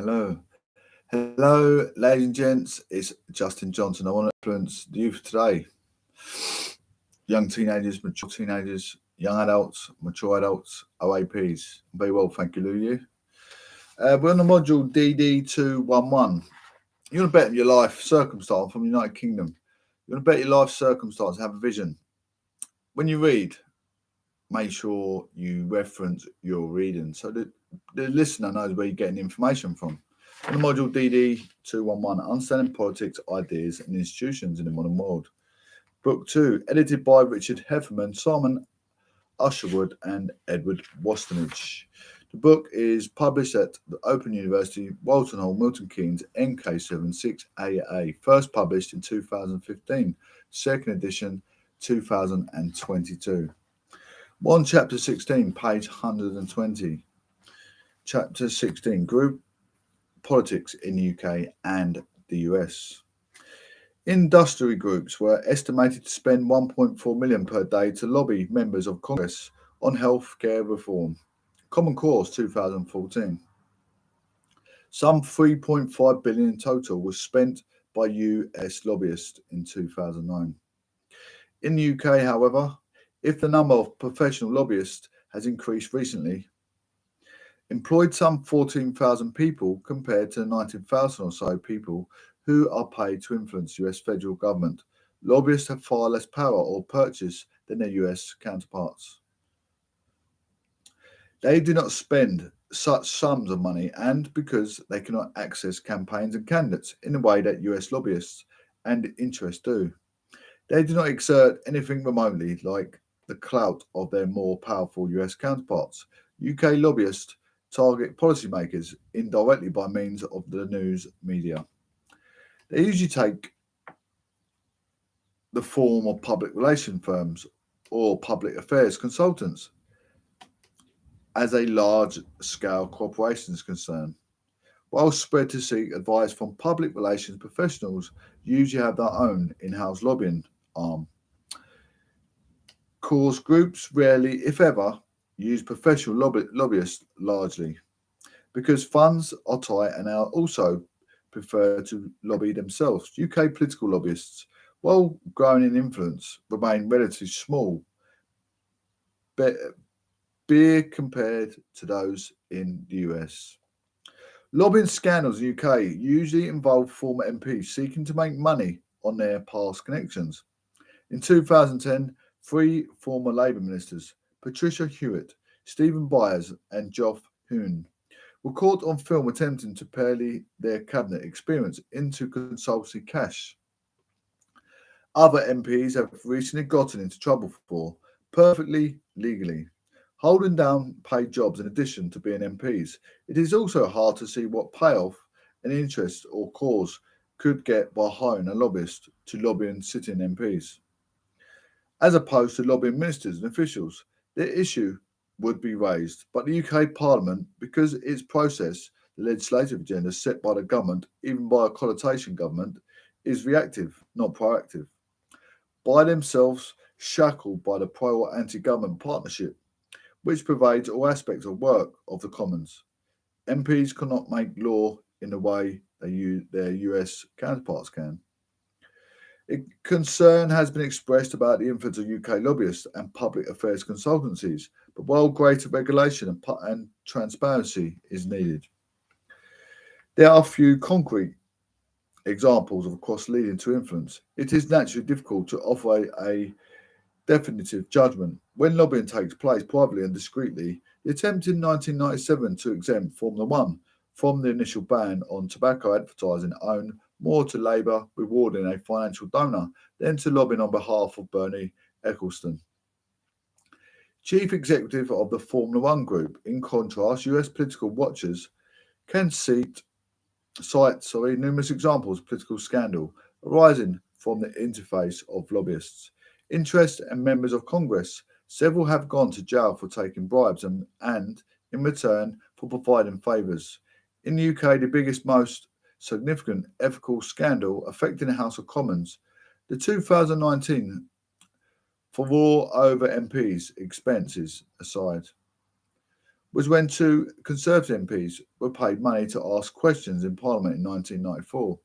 Hello. Hello, ladies and gents. It's Justin Johnson. I want to influence the youth today. Young teenagers, mature teenagers, young adults, mature adults, OAPs. Very well, thank you, Lou. You. We're on the module DD211. You want to bet your life circumstance from the United Kingdom. You want to bet your life circumstance, have a vision. When you read, make sure you reference your reading so that the listener knows where you're getting information from. On the module DD211, Understanding Politics, Ideas and Institutions in the Modern World. Book 2, edited by Richard Heffernan, Simon Usherwood and Edward Wastonage. The book is published at the Open University, Walton Hall, Milton Keynes, MK76AA. First published in 2015, second edition 2022. 1 Chapter 16, page 120. Chapter 16, Group Politics in the UK and the US. Industry groups were estimated to spend 1.4 million per day to lobby members of Congress on health care reform. Common Cause 2014. Some 3.5 billion in total was spent by US lobbyists in 2009. In the UK, however, if the number of professional lobbyists has increased recently, employed some 14,000 people compared to 19,000 or so people who are paid to influence the US federal government. Lobbyists have far less power or purchase than their US counterparts. They do not spend such sums of money, and because they cannot access campaigns and candidates in the way that US lobbyists and interests do, they do not exert anything remotely like the clout of their more powerful US counterparts. UK lobbyists target policymakers indirectly by means of the news media. They usually take the form of public relations firms or public affairs consultants as a large-scale corporation is concerned. While spread to seek advice from public relations professionals, usually have their own in-house lobbying arm. Cause groups rarely, if ever, use professional lobbyists largely because funds are tight and are also prefer to lobby themselves. UK political lobbyists, while growing in influence, remain relatively small, be compared to those in the US. Lobbying scandals in the UK usually involve former MPs seeking to make money on their past connections. In 2010, 3 former Labour ministers, Patricia Hewitt, Stephen Byers and Geoff Huhne, were caught on film attempting to parley their cabinet experience into consultancy cash. Other MPs have recently gotten into trouble for, perfectly legally, holding down paid jobs in addition to being MPs. It is also hard to see what payoff an interest or cause could get by hiring a lobbyist to lobbying sitting MPs. As opposed to lobbying ministers and officials, the issue would be raised, but the UK Parliament, because its process, the legislative agenda set by the government, even by a coalition government, is reactive, not proactive. By themselves, shackled by the pro or anti-government partnership, which pervades all aspects of work of the Commons. MPs cannot make law in the way their US counterparts can. Concern has been expressed about the influence of UK lobbyists and public affairs consultancies, but while greater regulation and transparency is needed, there are few concrete examples of cross leading to influence. It is naturally difficult to offer a definitive judgment. When lobbying takes place privately and discreetly, the attempt in 1997 to exempt Formula One from the initial ban on tobacco advertising owed more to Labour rewarding a financial donor than to lobbying on behalf of Bernie Ecclestone, chief executive of the Formula One group. In contrast, US political watchers can cite numerous examples of political scandal arising from the interface of lobbyists. Interest and members of Congress, several have gone to jail for taking bribes and in return for providing favours. In the UK, the biggest, most significant ethical scandal affecting the House of Commons, the 2019 for war over MPs' expenses aside, was when two Conservative MPs were paid money to ask questions in Parliament in 1994.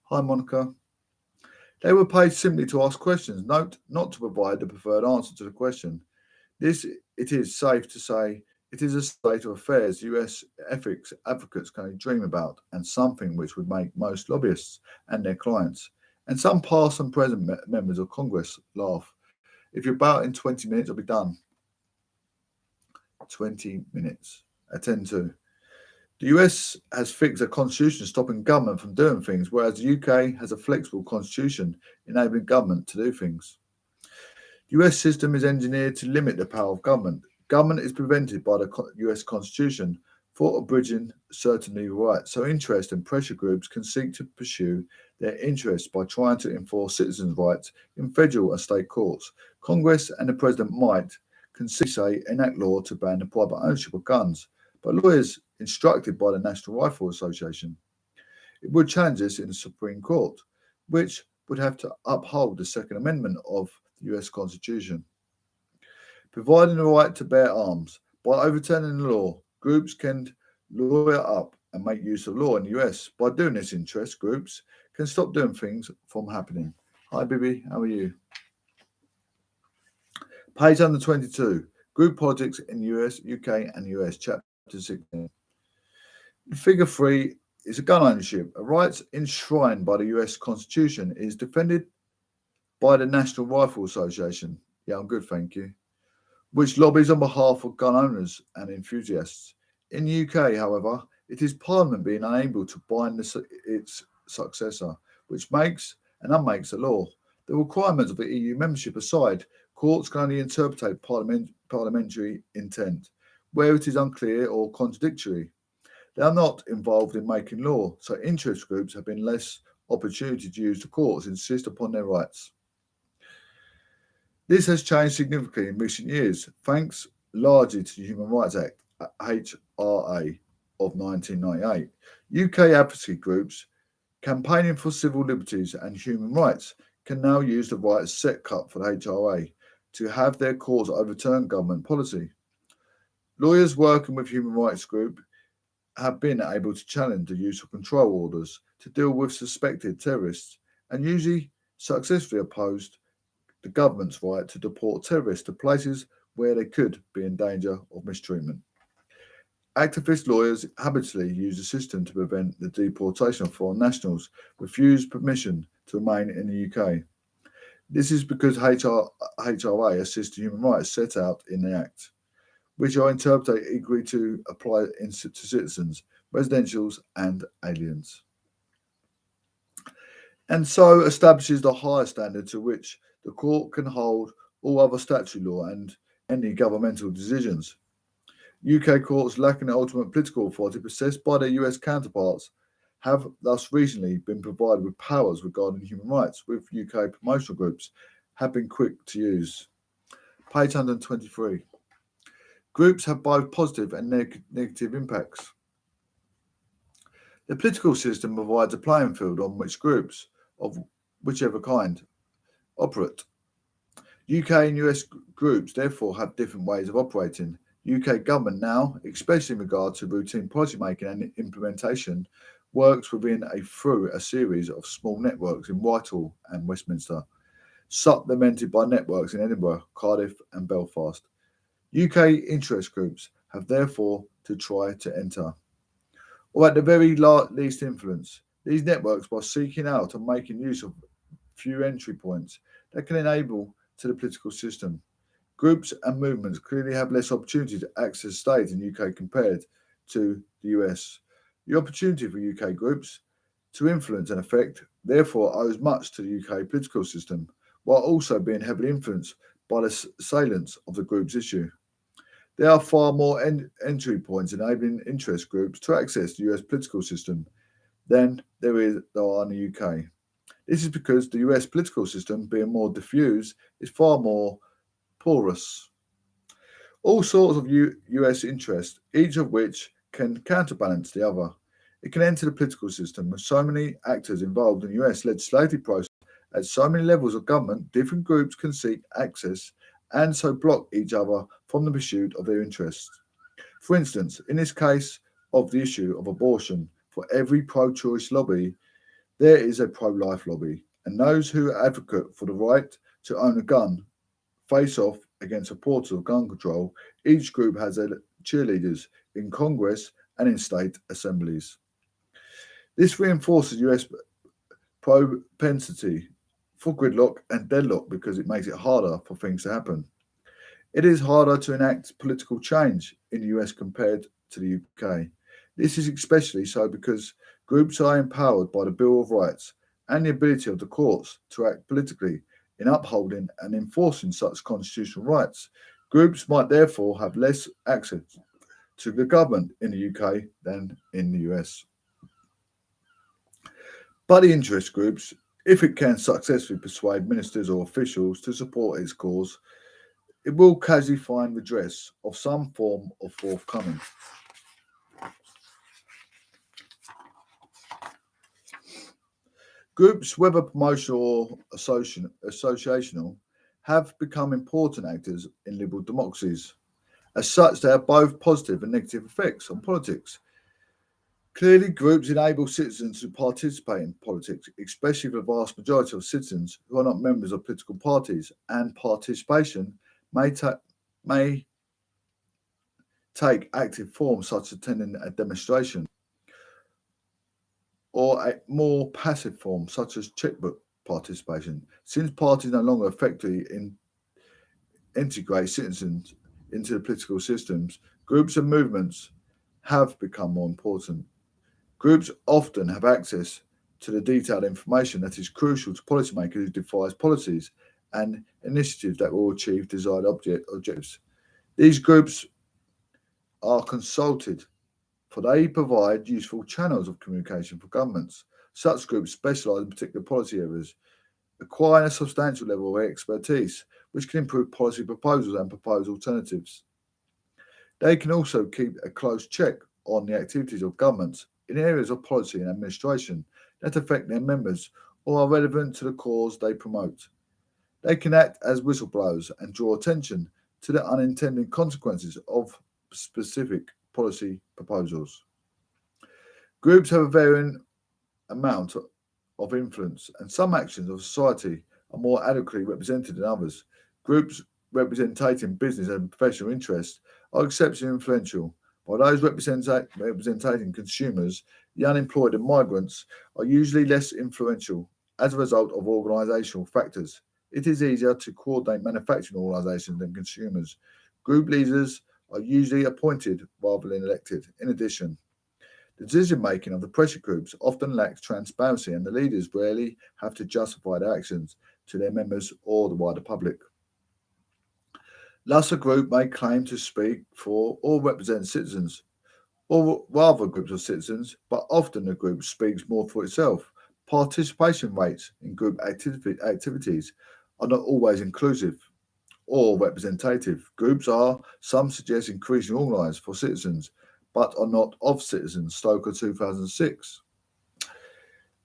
Hi, Monica. They were paid simply to ask questions, not to provide the preferred answer to the question. This, it is safe to say, it is a state of affairs US ethics advocates can only dream about, and something which would make most lobbyists and their clients, and some past and present members of Congress, laugh. If you're about in 20 minutes, I'll be done. 20 minutes. Attend to. The US has fixed a constitution stopping government from doing things, whereas the UK has a flexible constitution enabling government to do things. The US system is engineered to limit the power of government. Government is prevented by the US Constitution for abridging certain legal rights, so interest and pressure groups can seek to pursue their interests by trying to enforce citizens' rights in federal and state courts. Congress and the President can say, enact law to ban the private ownership of guns, but lawyers instructed by the National Rifle Association. It would challenge this in the Supreme Court, which would have to uphold the Second Amendment of the US Constitution. Providing the right to bear arms. By overturning the law, groups can lawyer up and make use of law in the US. By doing this, interest groups can stop doing things from happening. Hi, Bibi, how are you? Page 122. Group politics in US, UK, and US, chapter 16. Figure 3 is a gun ownership. A right enshrined by the US Constitution is defended by the National Rifle Association. Yeah, I'm good, thank you. Which lobbies on behalf of gun owners and enthusiasts. In the UK, however, it is Parliament being unable to bind its successor, which makes and unmakes the law. The requirements of the EU membership aside, courts can only interpret parliamentary intent, where it is unclear or contradictory. They are not involved in making law, so interest groups have been less opportunity to use the courts insist upon their rights. This has changed significantly in recent years, thanks largely to the Human Rights Act, 𝓚RA, of 1998. UK advocacy groups campaigning for civil liberties and human rights can now use the rights set cut for the 𝓚RA to have their courts overturn government policy. Lawyers working with human rights groups have been able to challenge the use of control orders to deal with suspected terrorists and usually successfully opposed the government's right to deport terrorists to places where they could be in danger of mistreatment. Activist lawyers habitually use the system to prevent the deportation of foreign nationals refused permission to remain in the UK. This is because 𝓚RA assists human rights set out in the Act, which are interpreted equally to apply to citizens, residentials, and aliens, and so establishes the higher standard to which the court can hold all other statutory law and any governmental decisions. UK courts lacking the ultimate political authority possessed by their US counterparts have thus recently been provided with powers regarding human rights, with UK promotional groups have been quick to use. Page 123. Groups have both positive and negative impacts. The political system provides a playing field on which groups, of whichever kind, operate. UK and US groups therefore have different ways of operating. UK government now, especially in regard to routine policy making and implementation, works through a series of small networks in Whitehall and Westminster, supplemented by networks in Edinburgh, Cardiff and Belfast. UK interest groups have therefore to try to enter, or at the very least influence, these networks by seeking out and making use of few entry points that can enable to the political system. Groups and movements clearly have less opportunity to access state in the UK compared to the US. The opportunity for UK groups to influence and affect therefore owes much to the UK political system, while also being heavily influenced by the salience of the group's issue. There are far more entry points enabling interest groups to access the US political system than there are in the UK. This is because the US political system, being more diffuse, is far more porous. All sorts of US interests, each of which can counterbalance the other. It can enter the political system with so many actors involved in the US legislative process at so many levels of government, different groups can seek access and so block each other from the pursuit of their interests. For instance, in this case of the issue of abortion, for every pro-choice lobby, there is a pro-life lobby, and those who advocate for the right to own a gun face off against supporters of gun control. Each group has their cheerleaders in Congress and in state assemblies. This reinforces US propensity for gridlock and deadlock because it makes it harder for things to happen. It is harder to enact political change in the US compared to the UK. This is especially so because groups are empowered by the Bill of Rights and the ability of the courts to act politically in upholding and enforcing such constitutional rights. Groups might therefore have less access to the government in the UK than in the US. But the interest groups, if it can successfully persuade ministers or officials to support its cause, it will casually find redress of some form of forthcoming. Groups, whether promotional or associational, have become important actors in liberal democracies. As such, they have both positive and negative effects on politics. Clearly, groups enable citizens to participate in politics, especially the vast majority of citizens who are not members of political parties, and participation may take active forms such as attending a demonstration, or a more passive form such as checkbook participation. Since parties no longer effectively integrate citizens into the political systems, groups and movements have become more important. Groups often have access to the detailed information that is crucial to policymakers who devise policies and initiatives that will achieve desired objectives. These groups are consulted, for they provide useful channels of communication for governments. Such groups specialise in particular policy areas, acquiring a substantial level of expertise, which can improve policy proposals and propose alternatives. They can also keep a close check on the activities of governments in areas of policy and administration that affect their members or are relevant to the cause they promote. They can act as whistleblowers and draw attention to the unintended consequences of specific policy proposals. Groups have a varying amount of influence, and some actions of society are more adequately represented than others. Groups representing business and professional interests are exceptionally influential, while those representing consumers, the unemployed and migrants are usually less influential as a result of organisational factors. It is easier to coordinate manufacturing organisations than consumers. Group leaders are usually appointed rather than elected. In addition, the decision-making of the pressure groups often lacks transparency, and the leaders rarely have to justify their actions to their members or the wider public. Thus, a group may claim to speak for or represent citizens, or rather groups of citizens, but often the group speaks more for itself. Participation rates in group activities are not always inclusive or representative. Groups are, some suggest, increasingly organised for citizens, but are not of citizens, Stavka 2006.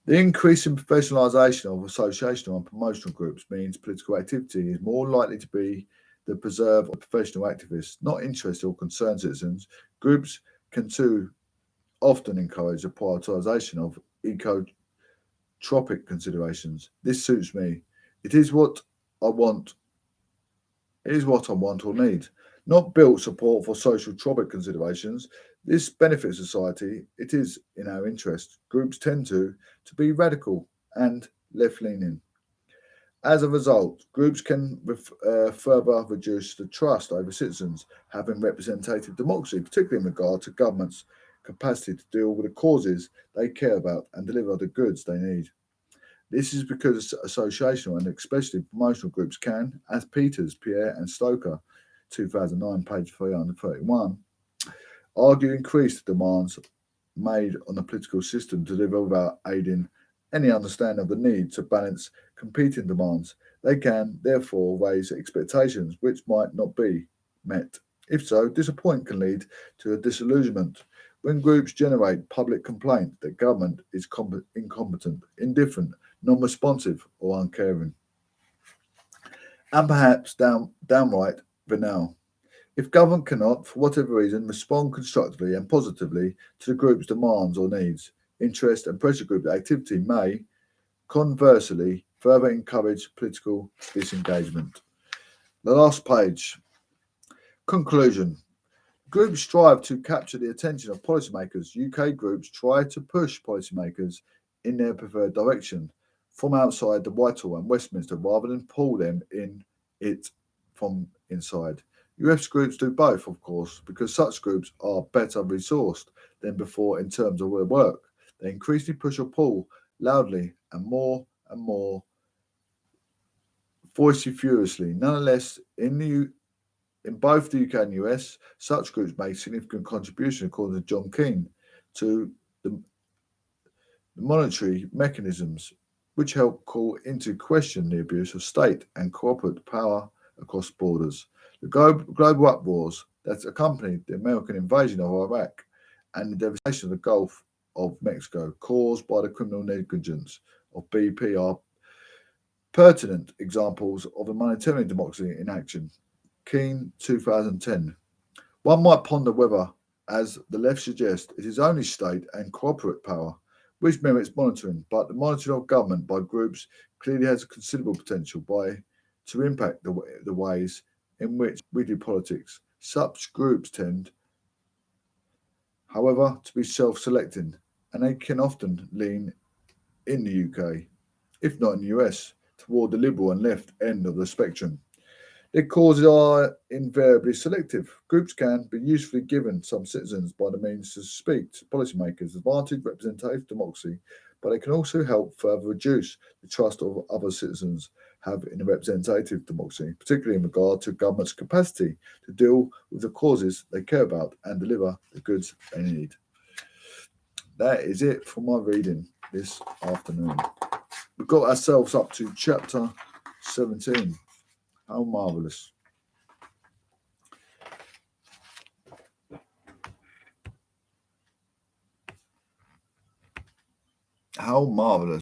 The increase in professionalisation of associational and promotional groups means political activity is more likely to be the preserve of professional activists, not interested or concerned citizens. Groups can too often encourage the prioritisation of 𝓘𝓸𝓵𝓿𝓪𝓷 considerations. This suits me. It is what I want. It is what I want or need. Not built support for social tropic considerations. This benefits society. It is in our interest. Groups tend to be radical and left-leaning. As a result, groups can further reduce the trust over citizens having representative democracy, particularly in regard to governments' capacity to deal with the causes they care about and deliver the goods they need. This is because associational and especially promotional groups can, as Peters, Pierre and Stoker, 2009, page 331, argue increased demands made on the political system to deliver without aiding any understanding of the need to balance competing demands. They can, therefore, raise expectations which might not be met. If so, disappointment can lead to a disillusionment. When groups generate public complaint that government is incompetent, indifferent, non-responsive or uncaring, and perhaps downright banal. If government cannot, for whatever reason, respond constructively and positively to the group's demands or needs, interest and pressure group activity may, conversely, further encourage political disengagement. The last page. Conclusion. Groups strive to capture the attention of policymakers. UK groups try to push policymakers in their preferred direction from outside the Whitehall and Westminster rather than pull them in it from inside. US groups do both, of course, because such groups are better resourced than before in terms of their work. They increasingly push or pull loudly and more furiously. Nonetheless, in both the UK and US, such groups make significant contribution, according to John Keane, to the monetary mechanisms which help call into question the abuse of state and corporate power across borders. The global uproars that accompanied the American invasion of Iraq and the devastation of the Gulf of Mexico caused by the criminal negligence of BP are pertinent examples of a monetary democracy in action. Keane, 2010. One might ponder whether, as the left suggests, it is only state and corporate power which merits monitoring, but the monitoring of government by groups clearly has considerable potential to impact the ways in which we do politics. Such groups tend, however, to be self-selecting, and they can often lean in the UK, if not in the US, toward the liberal and left end of the spectrum. Their causes are invariably selective. Groups can be usefully given some citizens by the means to speak to policymakers, advantage representative democracy, but they can also help further reduce the trust of other citizens have in a representative democracy, particularly in regard to government's capacity to deal with the causes they care about and deliver the goods they need. That is it for my reading this afternoon. We've got ourselves up to chapter 17. How marvellous. How marvellous.